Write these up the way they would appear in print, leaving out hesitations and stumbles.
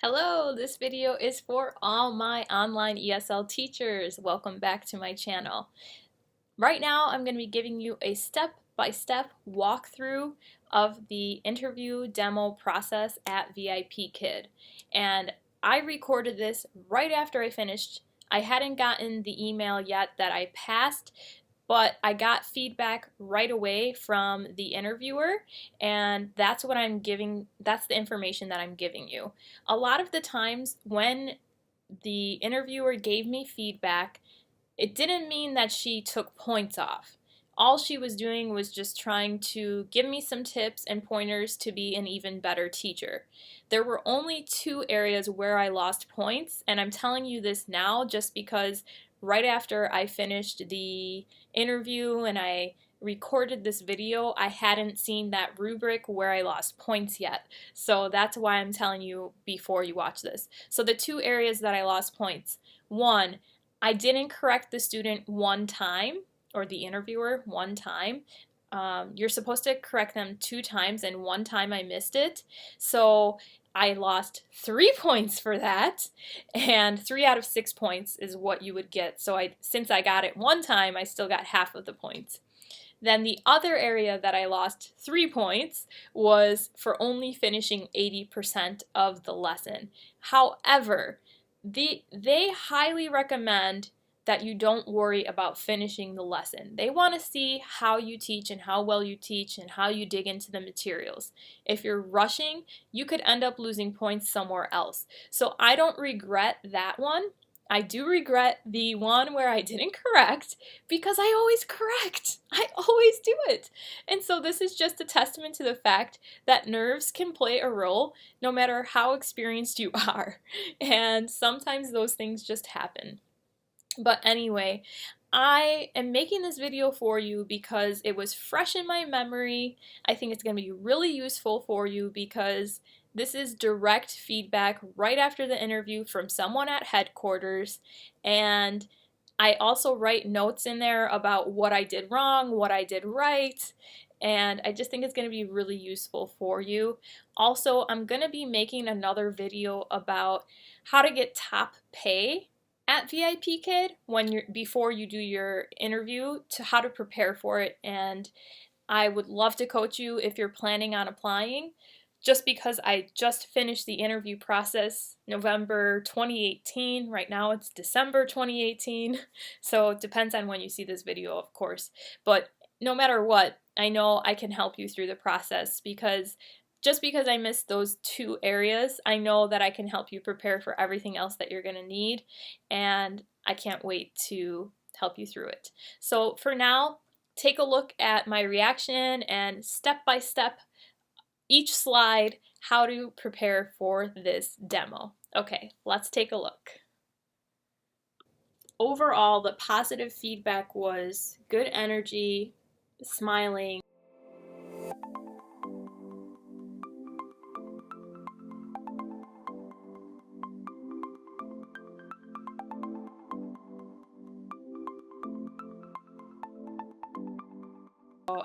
Hello, this video is for all my online ESL teachers. Welcome back to my channel. Right now I'm going to be giving you a step-by-step walkthrough of the interview demo process at VIPKID. And I recorded this right after I finished. I hadn't gotten the email yet that I passed, but I got feedback right away from the interviewer, and that's what I'm giving, that's the information that I'm giving you. A lot of the times when the interviewer gave me feedback, it didn't mean that she took points off. All she was doing was just trying to give me some tips and pointers to be an even better teacher. There were only 2 areas where I lost points, and I'm telling you this now just because right after I finished the interview and I recorded this video, I hadn't seen that rubric where I lost points yet. So that's why I'm telling you before you watch this. So the 2 areas that I lost points. 1, I didn't correct the student one time, or the interviewer one time. You're supposed to correct them 2 times, and one time I missed it. So I lost 3 points for that, and 3 out of 6 points is what you would get. So since I got it one time, I still got half of the points. Then the other area that I lost 3 points was for only finishing 80% of the lesson. However, they highly recommend that you don't worry about finishing the lesson. They want to see how you teach and how well you teach and how you dig into the materials. If you're rushing, you could end up losing points somewhere else. So I don't regret that one. I do regret the one where I didn't correct, because I always correct. I always do it. And so this is just a testament to the fact that nerves can play a role no matter how experienced you are. And sometimes those things just happen. But anyway, I am making this video for you because it was fresh in my memory. I think it's going to be really useful for you because this is direct feedback right after the interview from someone at headquarters, and I also write notes in there about what I did wrong, what I did right, and I just think it's going to be really useful for you. Also, I'm going to be making another video about how to get top pay at VIPKID before you do your interview, to how to prepare for it, and I would love to coach you if you're planning on applying. Just because I just finished the interview process November 2018, right now it's December 2018, so it depends on when you see this video, of course, but no matter what, I know I can help you through the process, because just because I missed those 2 areas, I know that I can help you prepare for everything else that you're going to need, and I can't wait to help you through it. So for now, take a look at my reaction and step by step, each slide, how to prepare for this demo. Okay, let's take a look. Overall, the positive feedback was good energy, smiling.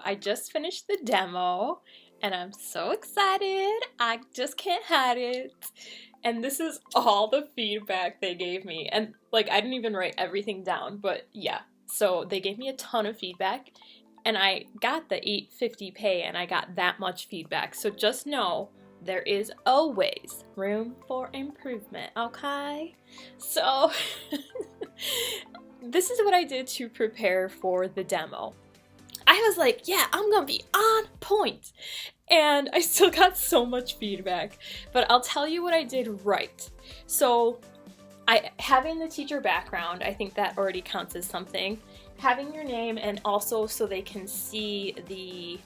I just finished the demo and I'm so excited. I just can't hide it. And this is all the feedback they gave me. And like, I didn't even write everything down, but yeah. So they gave me a ton of feedback, and I got the $8.50 pay, and I got that much feedback. So just know there is always room for improvement, okay? So this is what I did to prepare for the demo. I was like, yeah, I'm gonna be on point. And I still got so much feedback, but I'll tell you what I did right. So having the teacher background, I think that already counts as something. Having your name, and also so they can see the,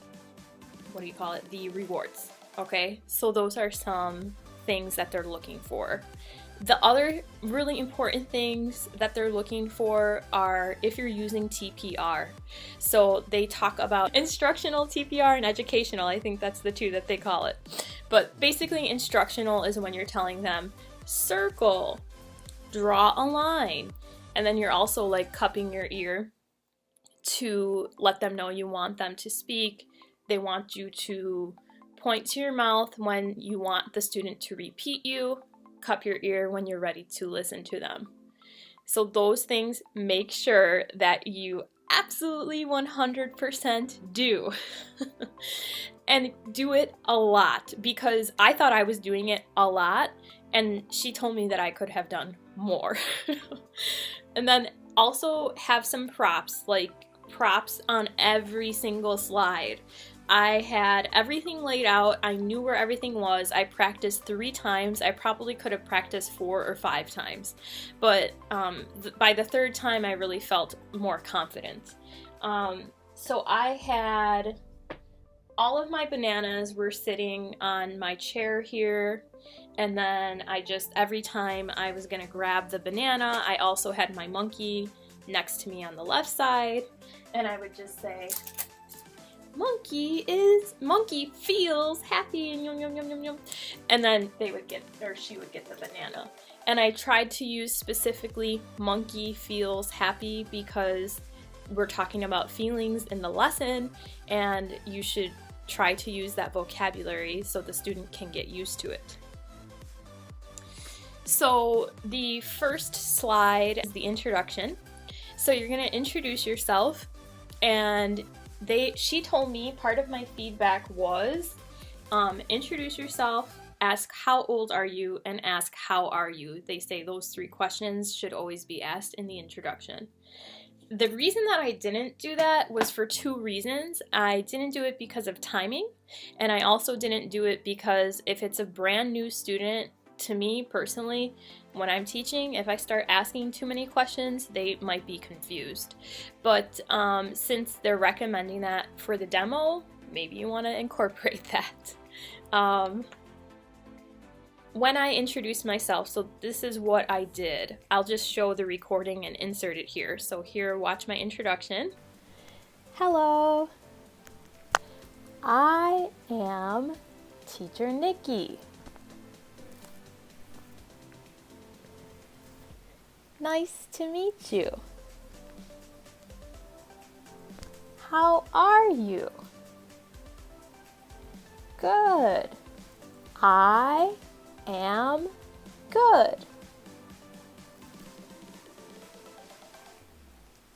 the rewards, okay? So those are some things that they're looking for. The other really important things that they're looking for are if you're using TPR. So they talk about instructional TPR and educational. I think that's the 2 that they call it. But basically instructional is when you're telling them circle, draw a line, and then you're also like cupping your ear to let them know you want them to speak. They want you to point to your mouth when you want the student to repeat you. cup your ear when you're ready to listen to them. So those things, make sure that you absolutely 100% do. And do it a lot, because I thought I was doing it a lot, and she told me that I could have done more. And then also have some props, like props on every single slide. I had everything laid out. I knew where everything was. I practiced 3 times. I probably could have practiced 4 or 5 times. But by the 3rd time, I really felt more confident. So I had all of my bananas were sitting on my chair here. And then I just, every time I was going to grab the banana, I also had my monkey next to me on the left side. And I would just say, monkey feels happy, and yum yum yum yum yum. And then they would get, or she would get the banana. And I tried to use specifically monkey feels happy because we're talking about feelings in the lesson, and you should try to use that vocabulary so the student can get used to it. So the first slide is the introduction. So you're going to introduce yourself, and she told me part of my feedback was introduce yourself, ask how old are you, and ask how are you. They say those 3 questions should always be asked in the introduction. The reason that I didn't do that was for 2 reasons. I didn't do it because of timing, and I also didn't do it because if it's a brand new student, to me personally, when I'm teaching, if I start asking too many questions, they might be confused. But since they're recommending that for the demo, maybe you want to incorporate that. When I introduce myself, so this is what I did. I'll just show the recording and insert it here. So here, watch my introduction. Hello, I am Teacher Nikki. Nice to meet you. How are you? Good. I am good.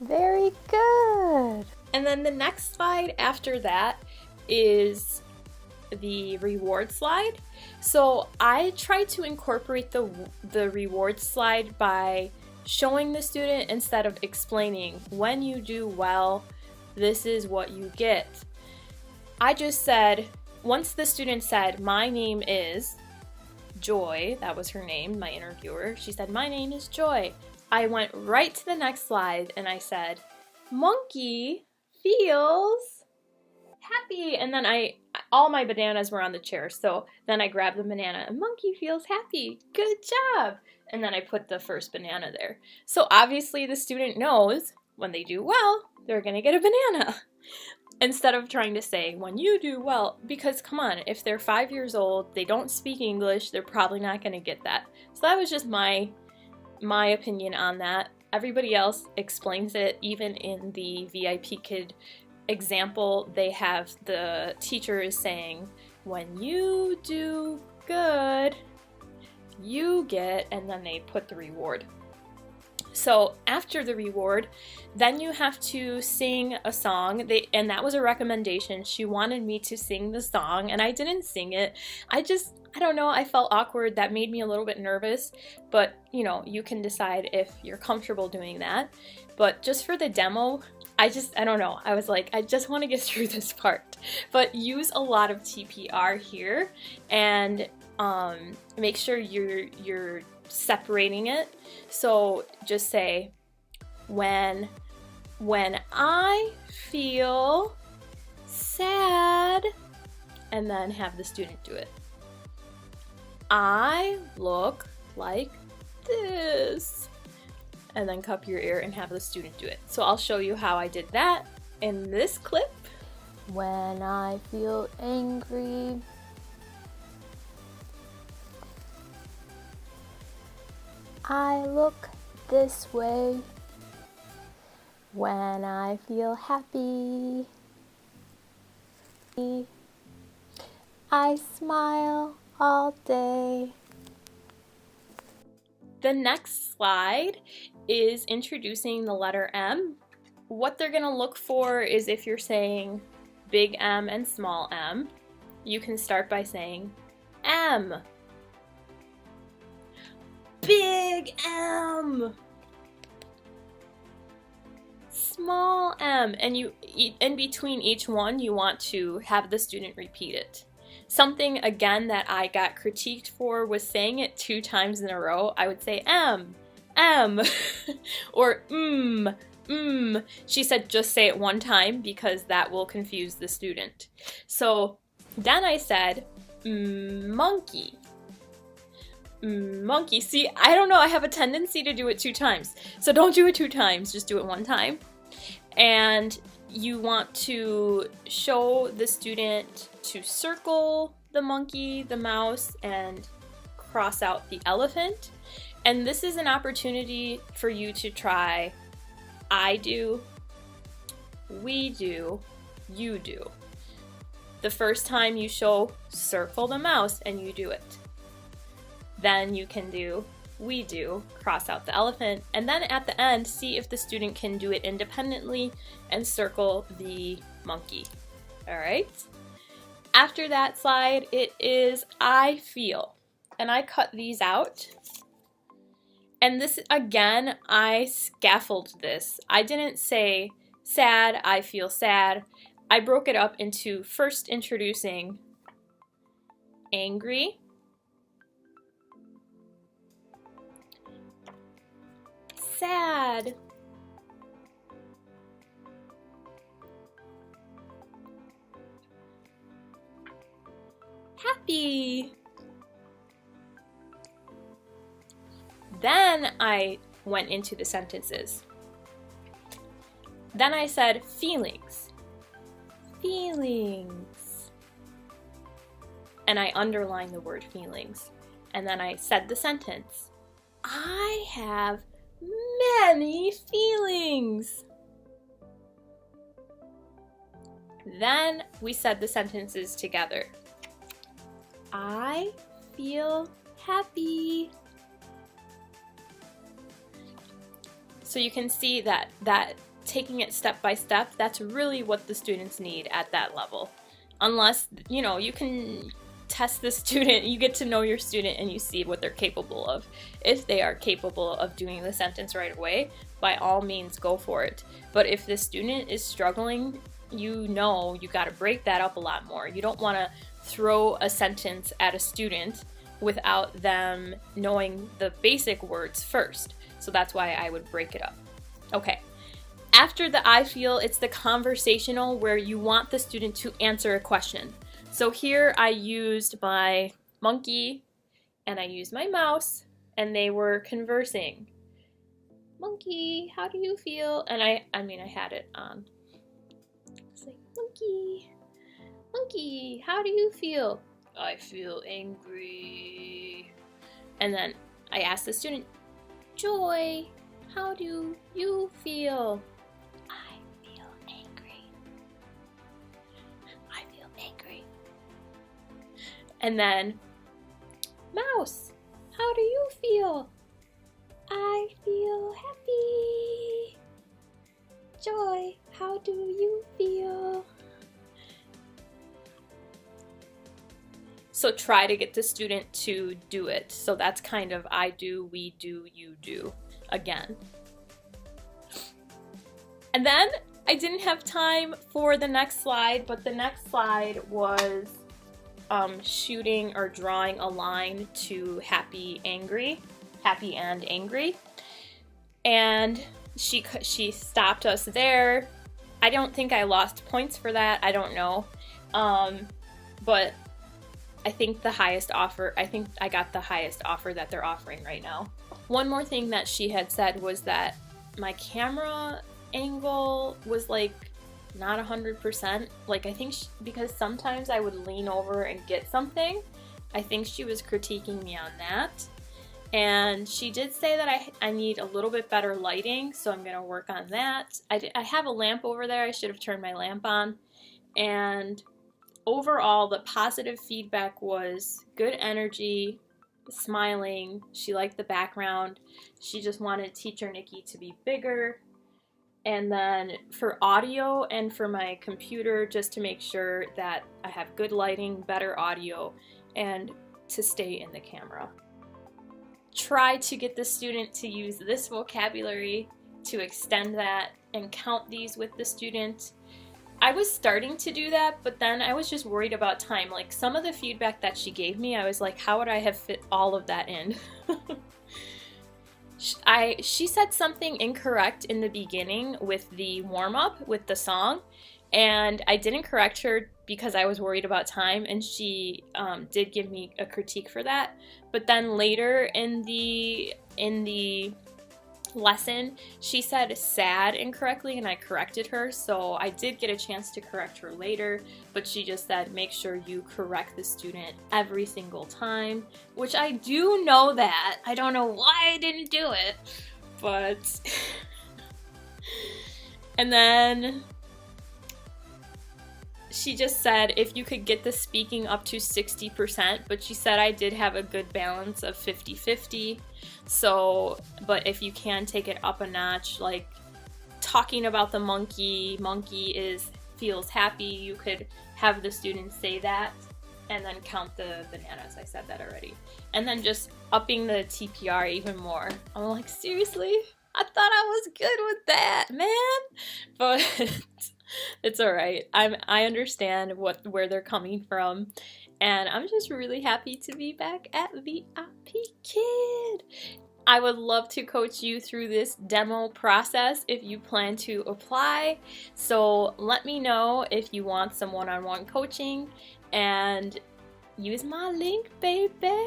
Very good. And then the next slide after that is the reward slide. So I tried to incorporate the reward slide by showing the student instead of explaining, when you do well, this is what you get. I just said, once the student said, my name is Joy, that was her name, my interviewer, she said, my name is Joy. I went right to the next slide and I said, monkey feels happy. And then all my bananas were on the chair, so then I grabbed the banana and monkey feels happy. Good job. And then I put the first banana there. So obviously the student knows when they do well, they're gonna get a banana. Instead of trying to say, when you do well, because come on, if they're 5 years old, they don't speak English, they're probably not gonna get that. So that was just my opinion on that. Everybody else explains it. Even in the VIPKID example, they have the teacher is saying, when you do good, you get, and then they put the reward. So after the reward, then you have to sing a song. And that was a recommendation. She wanted me to sing the song, and I didn't sing it. I don't know, I felt awkward. That made me a little bit nervous, but you know, you can decide if you're comfortable doing that. But just for the demo, I don't know. I was like, I just want to get through this part. But use a lot of TPR here, and make sure you're separating it. So just say, when I feel sad, and then have the student do it. I look like this, and then cup your ear and have the student do it. So I'll show you how I did that in this clip. When I feel angry, I look this way. When I feel happy, I smile all day. The next slide is introducing the letter M. What they're going to look for is if you're saying big M and small m, you can start by saying M. Big M. Small m. And you, in between each one, you want to have the student repeat it. Something, again, that I got critiqued for was saying it 2 times in a row. I would say M, M, or She said just say it 1 time because that will confuse the student. So then I said monkey. Monkey. See, I don't know, I have a tendency to do it 2 times. So don't do it 2 times, just do it 1 time. And you want to show the student to circle the monkey, the mouse, and cross out the elephant. And this is an opportunity for you to try I do, we do, you do. The first time you show circle the mouse and you do it. Then you can do we do, cross out the elephant, and then at the end see if the student can do it independently and circle the monkey. Alright? After that slide, it is I feel. And I cut these out. And this, again, I scaffolded this. I didn't say sad, I feel sad. I broke it up into first introducing angry, sad, happy. Then I went into the sentences. Then I said feelings. Feelings. And I underlined the word feelings. And then I said the sentence. I have many feelings. Then we said the sentences together. I feel happy. So you can see that taking it step by step, that's really what the students need at that level. Unless, you know, you can test the student, you get to know your student and you see what they're capable of. If they are capable of doing the sentence right away, by all means go for it. But if the student is struggling, you know you got to break that up a lot more. You don't want to throw a sentence at a student without them knowing the basic words first. So that's why I would break it up. Okay. After the I feel, it's the conversational where you want the student to answer a question. So here I used my monkey and I used my mouse and they were conversing. Monkey, how do you feel? And I had it on. It's like, monkey, monkey, how do you feel? I feel angry. And then I asked the student, Joy, how do you feel? I feel angry. I feel angry. And then, Mouse, how do you feel? I feel happy. Joy, how do you feel? So try to get the student to do it. So that's kind of I do, we do, you do again. And then I didn't have time for the next slide, but the next slide was shooting or drawing a line to happy and angry. And she stopped us there. I don't think I lost points for that. I don't know. But I think I got the highest offer that they're offering right now. One more thing that she had said was that my camera angle was like not 100%. Like I think because sometimes I would lean over and get something. I think she was critiquing me on that. And she did say that I need a little bit better lighting, so I'm going to work on that. I have a lamp over there. I should have turned my lamp on. And overall, the positive feedback was good energy, smiling. She liked the background. She just wanted Teacher Nikki to be bigger. And then for audio and for my computer, just to make sure that I have good lighting, better audio, and to stay in the camera. Try to get the student to use this vocabulary, to extend that, and count these with the student. I was starting to do that, but then I was just worried about time. Like, some of the feedback that she gave me, I was like, how would I have fit all of that in? She said something incorrect in the beginning with the warm-up, with the song, and I didn't correct her because I was worried about time, and she did give me a critique for that. But then later in the lesson, she said sad incorrectly, and I corrected her, so I did get a chance to correct her later, but she just said make sure you correct the student every single time, which I do know that. I don't know why I didn't do it, but and then she just said if you could get the speaking up to 60%, but she said I did have a good balance of 50-50. So, but if you can take it up a notch, like talking about the monkey feels happy, you could have the students say that and then count the bananas. I said that already. And then just upping the TPR even more. I'm like, seriously? I thought I was good with that, man. But it's all right. I understand where they're coming from, and I'm just really happy to be back at VIPKID. I would love to coach you through this demo process if you plan to apply. So let me know if you want some one-on-one coaching, and use my link, baby.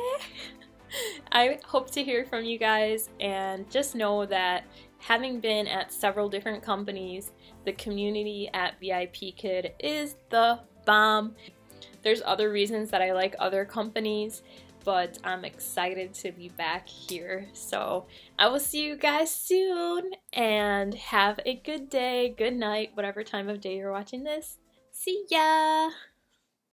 I hope to hear from you guys, and just know that having been at several different companies, the community at VIPKID is the bomb. There's other reasons that I like other companies, but I'm excited to be back here. So I will see you guys soon, and have a good day, good night, whatever time of day you're watching this. See ya!